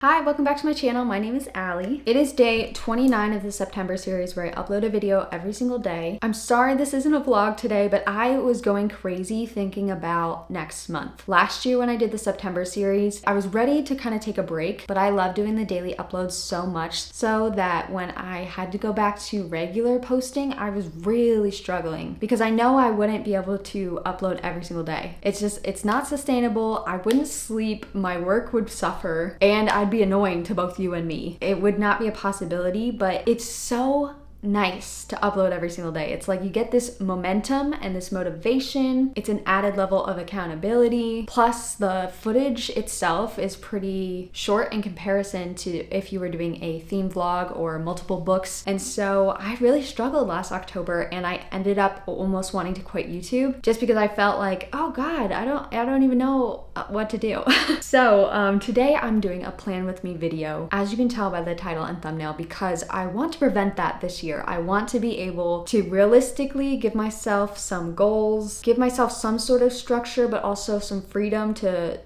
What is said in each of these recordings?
Hi, welcome back to my channel. My name is Allie. It is day 29 of the September series where I upload a video every single day. I'm sorry this isn't a vlog today, but I was going crazy thinking about next month. Last year when I did the September series, I was ready to kind of take a break, but I love doing the daily uploads so much so that when I had to go back to regular posting, I was really struggling because I know I wouldn't be able to upload every single day. It's not sustainable. I wouldn't sleep, my work would suffer, and I'd be annoying to both you and me. It would not be a possibility, but it's so nice to upload every single day. It's like you get this momentum and this motivation. It's an added level of accountability. Plus the footage itself is pretty short in comparison to if you were doing a theme vlog or multiple books. And so I really struggled last October and I ended up almost wanting to quit YouTube just because I felt like, oh God, I don't even know what to do. So today I'm doing a plan with me video, as you can tell by the title and thumbnail, because I want to prevent that this year. I want to be able to realistically give myself some goals, give myself some sort of structure, but also some freedom to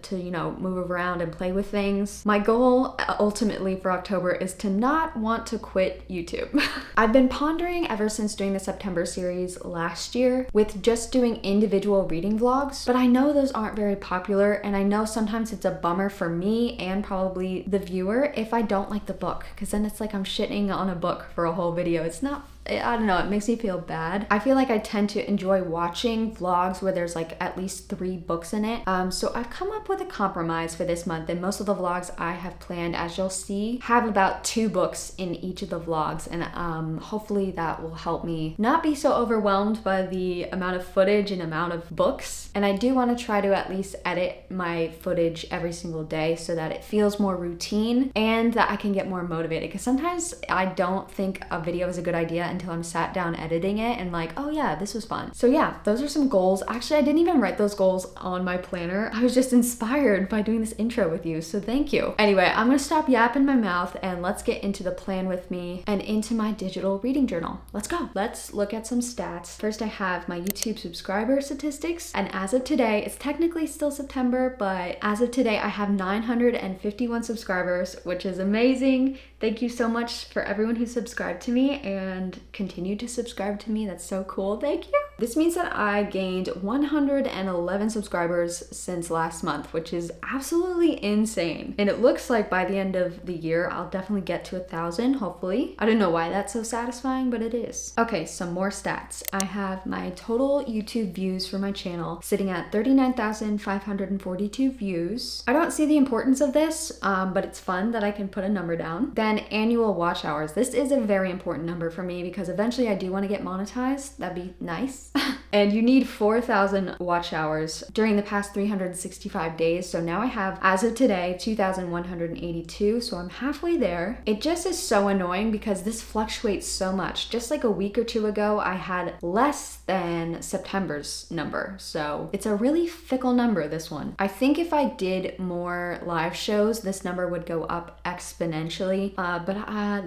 move around and play with things. My goal ultimately for October is to not want to quit YouTube. I've been pondering ever since doing the September series last year with just doing individual reading vlogs, but I know those aren't very popular, and I know sometimes it's a bummer for me and probably the viewer if I don't like the book, because then it's like I'm shitting on a book for a whole video. It's not, I don't know, it makes me feel bad. I feel like I tend to enjoy watching vlogs where there's like at least 3 books in it. So I've come up with a compromise for this month, and most of the vlogs I have planned, as you'll see, have about 2 books in each of the vlogs, and hopefully that will help me not be so overwhelmed by the amount of footage and amount of books. And I do want to try to at least edit my footage every single day so that it feels more routine and that I can get more motivated, because sometimes I don't think a video is a good idea until I'm sat down editing it and like, oh yeah, this was fun. So yeah, those are some goals. Actually, I didn't even write those goals on my planner. I was just inspired by doing this intro with you, so thank you. Anyway, I'm gonna stop yapping my mouth and let's get into the plan with me and into my digital reading journal. Let's go. Let's look at some stats. First, I have my YouTube subscriber statistics, and as of today, it's technically still September, but as of today, I have 951 subscribers, which is amazing. Thank you so much for everyone who subscribed to me and continue to subscribe to me. That's so cool. Thank you. This means that I gained 111 subscribers since last month, which is absolutely insane. And it looks like by the end of the year, I'll definitely get to 1,000, hopefully. I don't know why that's so satisfying, but it is. Okay, some more stats. I have my total YouTube views for my channel sitting at 39,542 views. I don't see the importance of this, but it's fun that I can put a number down. Then annual watch hours. This is a very important number for me because eventually I do want to get monetized. That'd be nice. And you need 4,000 watch hours during the past 365 days. So now I have, as of today, 2,182. So I'm halfway there. It just is so annoying because this fluctuates so much. Just like a week or 2 ago, I had less than September's number. So it's a really fickle number, this one. I think if I did more live shows, this number would go up exponentially. But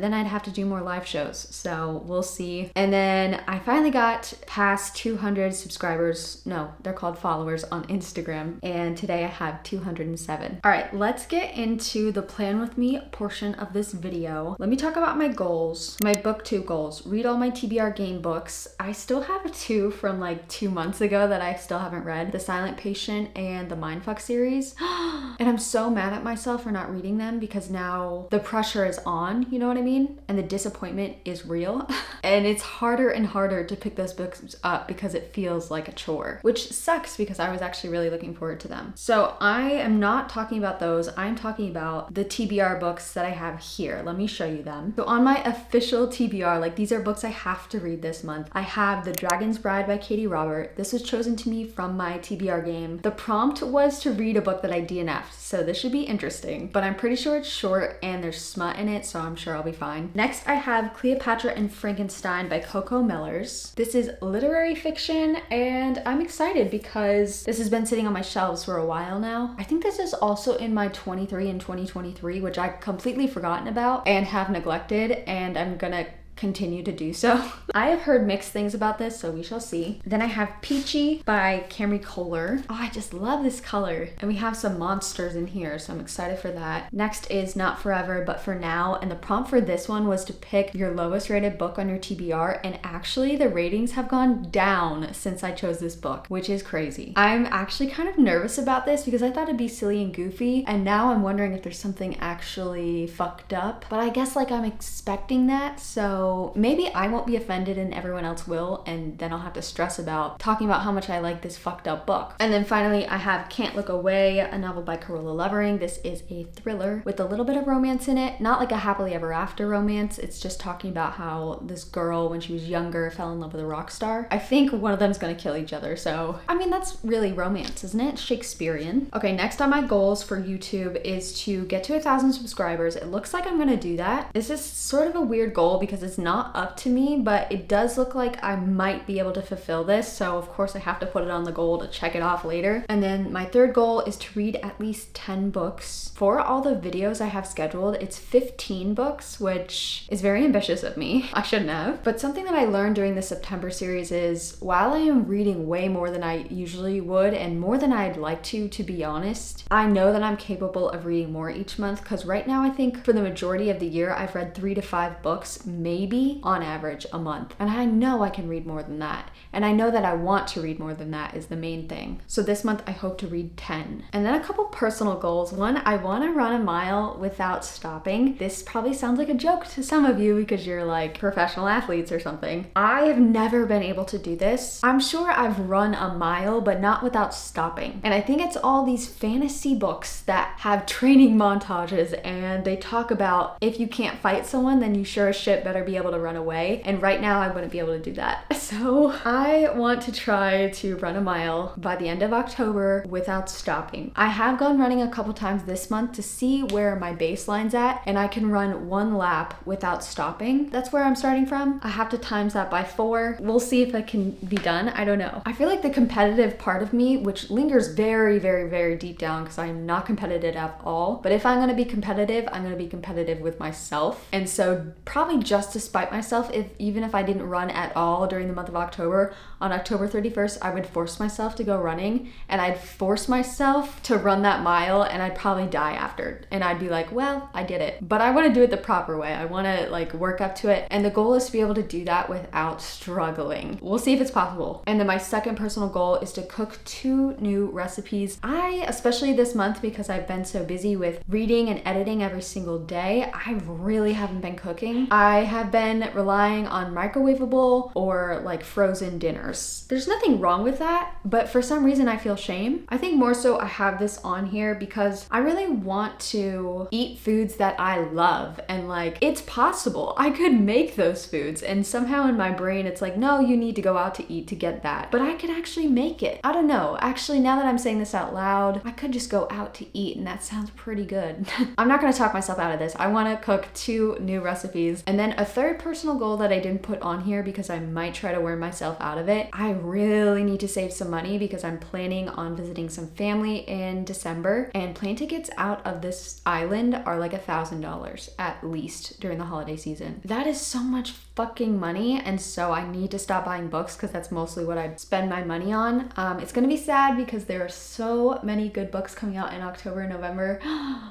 then I'd have to do more live shows. So we'll see. And then I finally got past 200 subscribers. No, they're called followers on Instagram. And today I have 207. All right, let's get into the plan with me portion of this video. Let me talk about my goals, my booktube goals. Read all my TBR game books. I still have 2 from like 2 months ago that I still haven't read. The Silent Patient and the Mindfuck series. And I'm so mad at myself for not reading them because now the pressure is on, you know what I mean? And the disappointment is real. And it's harder and harder to pick those books up because it feels like a chore, which sucks because I was actually really looking forward to them. So I am not talking about those. I'm talking about the TBR books that I have here. Let me show you them. So on my official TBR, like these are books I have to read this month. I have The Dragon's Bride by Katie Robert. This was chosen to me from my TBR game. The prompt was to read a book that I DNF'd, so this should be interesting, but I'm pretty sure it's short and there's smut in it, so I'm sure I'll be fine. Next, I have Cleopatra and Frankenstein by Coco Mellers. This is literary fiction, and I'm excited because this has been sitting on my shelves for a while now. I think this is also in my 23 and 2023, which I've completely forgotten about and have neglected, and I'm gonna continue to do so. I have heard mixed things about this, so we shall see. Then I have Peachy by Camry Kohler. Oh, I just love this color. And we have some monsters in here, so I'm excited for that. Next is Not Forever, But For Now. And the prompt for this one was to pick your lowest rated book on your TBR. And actually the ratings have gone down since I chose this book, which is crazy. I'm actually kind of nervous about this because I thought it'd be silly and goofy. And now I'm wondering if there's something actually fucked up. But I guess like I'm expecting that. So maybe I won't be offended and everyone else will. And then I'll have to stress about talking about how much I like this fucked up book. And then finally I have Can't Look Away, a novel by Carola Lovering. This is a thriller with a little bit of romance in it. Not like a happily ever after romance. It's just talking about how this girl, when she was younger, fell in love with a rock star. I think one of them's gonna kill each other. So, I mean, that's really romance, isn't it? Shakespearean. Okay, next on my goals for YouTube is to get to 1,000 subscribers. It looks like I'm gonna do that. This is sort of a weird goal because it's not up to me, but it does look like I might be able to fulfill this. So of course I have to put it on the goal to check it off later. And then my third goal is to read at least 10 books. For all the videos I have scheduled, it's 15 books, which is very ambitious of me. I shouldn't have. But something that I learned during the September series is while I am reading way more than I usually would and more than I'd like to be honest, I know that I'm capable of reading more each month because right now I think for the majority of the year I've read 3 to 5 books, maybe on average a month. And I know I can read more than that. And I know that I want to read more than that is the main thing. So this month I hope to read 10. And then a couple personal goals. One, I want to run a mile without stopping. This probably sounds like a joke to some of you because you're like professional athletes or something. I have never been able to do this. I'm sure I've run a mile, but not without stopping. And I think it's all these fantasy books that have training montages and they talk about if you can't fight someone, then you sure as shit better be able to run away. And right now I wouldn't be able to do that. So I want to try to run a mile by the end of October without stopping. I have gone running a couple times this month to see where my baseline's at, and I can run 1 lap without stopping. That's where I'm starting from. I have to times that by 4. We'll see if it can be done. I don't know. I feel like the competitive part of me, which lingers very, very, very deep down because I'm not competitive at all. But if I'm going to be competitive, I'm going to be competitive with myself. And so probably just to spite myself, even if I didn't run at all during the month of October, on October 31st, I would force myself to go running and I'd force myself to run that mile and I'd probably die after. And I'd be like, well, I did it. But I want to do it the proper way. I want to like work up to it. And the goal is to be able to do that without struggling. We'll see if it's possible. And then my second personal goal is to cook 2 new recipes. Especially this month because I've been so busy with reading and editing every single day, I really haven't been cooking. I have been relying on microwavable or like frozen dinners. There's nothing wrong with that, but for some reason I feel shame. I think more so I have this on here because I really want to eat foods that I love and like it's possible. I could make those foods and somehow in my brain it's like, no, you need to go out to eat to get that. But I could actually make it. I don't know. Actually, now that I'm saying this out loud, I could just go out to eat and that sounds pretty good. I'm not going to talk myself out of this. I want to cook 2 new recipes. And then a third personal goal that I didn't put on here because I might try to wear myself out of it. I really need to save some money because I'm planning on visiting some family in December and plane tickets out of this island are like $1,000 at least during the holiday season. That is so much fucking money, and so I need to stop buying books because that's mostly what I spend my money on. It's gonna be sad because there are so many good books coming out in October and November,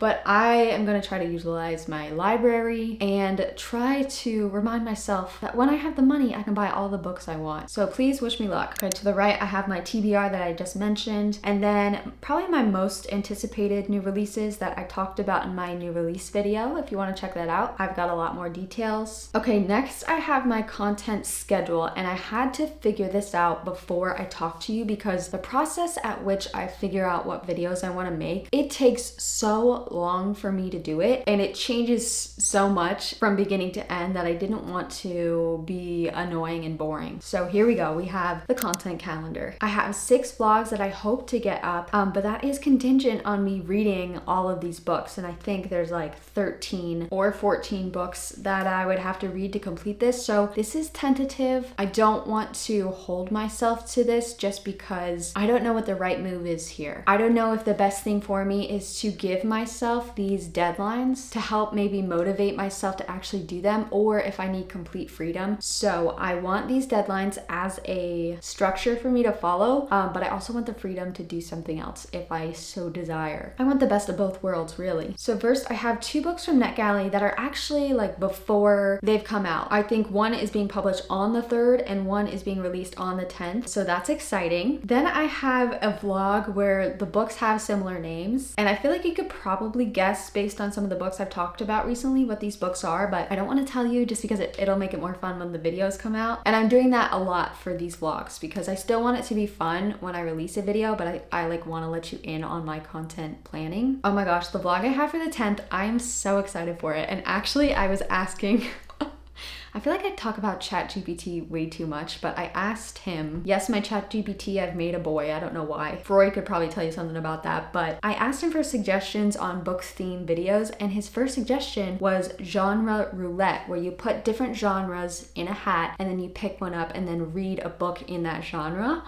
but I am gonna try to utilize my library and try to remind myself that when I have the money, I can buy all the books I want. So please wish me luck. Okay, to the right, I have my TBR that I just mentioned, and then probably my most anticipated new releases that I talked about in my new release video. If you want to check that out, I've got a lot more details. Okay, next I have my content schedule, and I had to figure this out before I talk to you because the process at which I figure out what videos I want to make, it takes so long for me to do it, and it changes so much from beginning to end that I didn't want to be annoying and boring. So here we go. We have the content calendar. I have 6 vlogs that I hope to get up, but that is contingent on me reading all of these books, and I think there's like 13 or 14 books that I would have to read to complete this. So this is tentative. I don't want to hold myself to this just because I don't know what the right move is here. I don't know if the best thing for me is to give myself these deadlines to help maybe motivate myself to actually do them, or or if I need complete freedom. So I want these deadlines as a structure for me to follow, but I also want the freedom to do something else if I so desire. I want the best of both worlds, really. So first I have 2 books from NetGalley that are actually like before they've come out. I think one is being published on the 3rd and one is being released on the 10th. So that's exciting. Then I have a vlog where the books have similar names, and I feel like you could probably guess based on some of the books I've talked about recently what these books are, but I don't want to tell you just because it'll make it more fun when the videos come out. And I'm doing that a lot for these vlogs because I still want it to be fun when I release a video, but I like want to let you in on my content planning. Oh my gosh, the vlog I have for the 10th, I am so excited for it. And actually I was asking I feel like I talk about ChatGPT way too much, but I asked him, yes, my ChatGPT, I've made a boy, I don't know why. Freud could probably tell you something about that, but I asked him for suggestions on book theme videos, and his first suggestion was genre roulette, where you put different genres in a hat and then you pick one up and then read a book in that genre.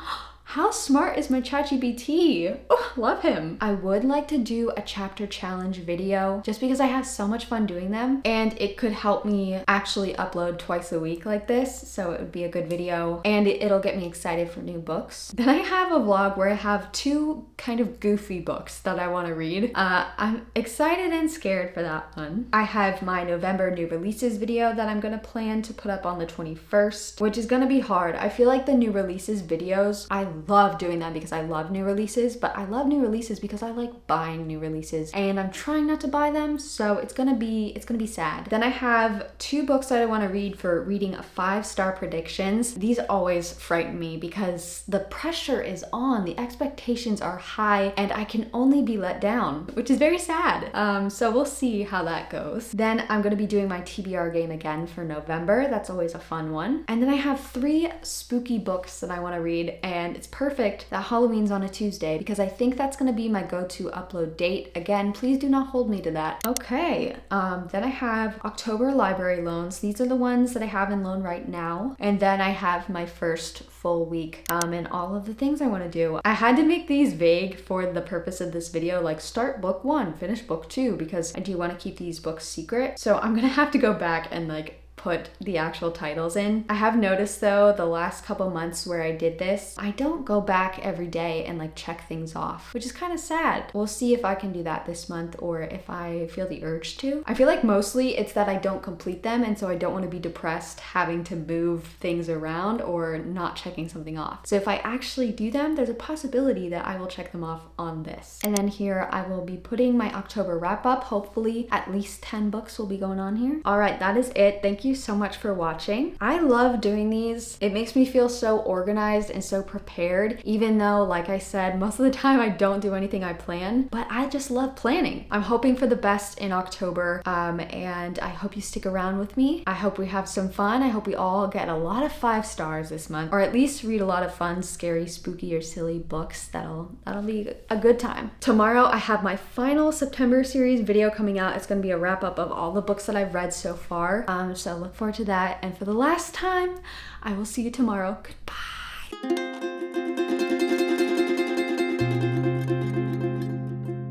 How smart is my ChatGPT? Oh, love him. I would like to do a chapter challenge video just because I have so much fun doing them, and it could help me actually upload twice a week like this, so it would be a good video and it'll get me excited for new books. Then I have a vlog where I have 2 kind of goofy books that I want to read. I'm excited and scared for that one. I have my November new releases video that I'm gonna plan to put up on the 21st, which is gonna be hard. I feel like the new releases videos, I love doing that because I love new releases, but I love new releases because I like buying new releases and I'm trying not to buy them, so it's gonna be sad. Then I have 2 books that I want to read for reading a 5-star predictions. These always frighten me because the pressure is on, the expectations are high, and I can only be let down, which is very sad. So we'll see how that goes. Then I'm gonna be doing my TBR game again for November. That's always a fun one. And then I have 3 spooky books that I want to read, and it's perfect that Halloween's on a Tuesday because I think that's gonna be my go-to upload date. Again, please do not hold me to that. Okay, then I have October library loans. These are the ones that I have in loan right now. And then I have my first full week and all of the things I want to do. I had to make these vague for the purpose of this video, like start book 1, finish book 2, because I do want to keep these books secret. So I'm gonna have to go back and like put the actual titles in. I have noticed though the last couple months where I did this, I don't go back every day and like check things off, which is kind of sad. We'll see if I can do that this month or if I feel the urge to. I feel like mostly it's that I don't complete them, and so I don't want to be depressed having to move things around or not checking something off. So if I actually do them, there's a possibility that I will check them off on this. And then here I will be putting my October wrap up. Hopefully at least 10 books will be going on here. All right, that is it. Thank you so much for watching. I love doing these. It makes me feel so organized and so prepared, even though, like I said, most of the time I don't do anything I plan, but I just love planning. I'm hoping for the best in October, and I hope you stick around with me. I hope we have some fun. I hope we all get a lot of 5 stars this month, or at least read a lot of fun, scary, spooky, or silly books. That'll be a good time. Tomorrow I have my final September series video coming out. It's gonna be a wrap up of all the books that I've read so far. So look forward to that. And for the last time, I will see you tomorrow. Goodbye.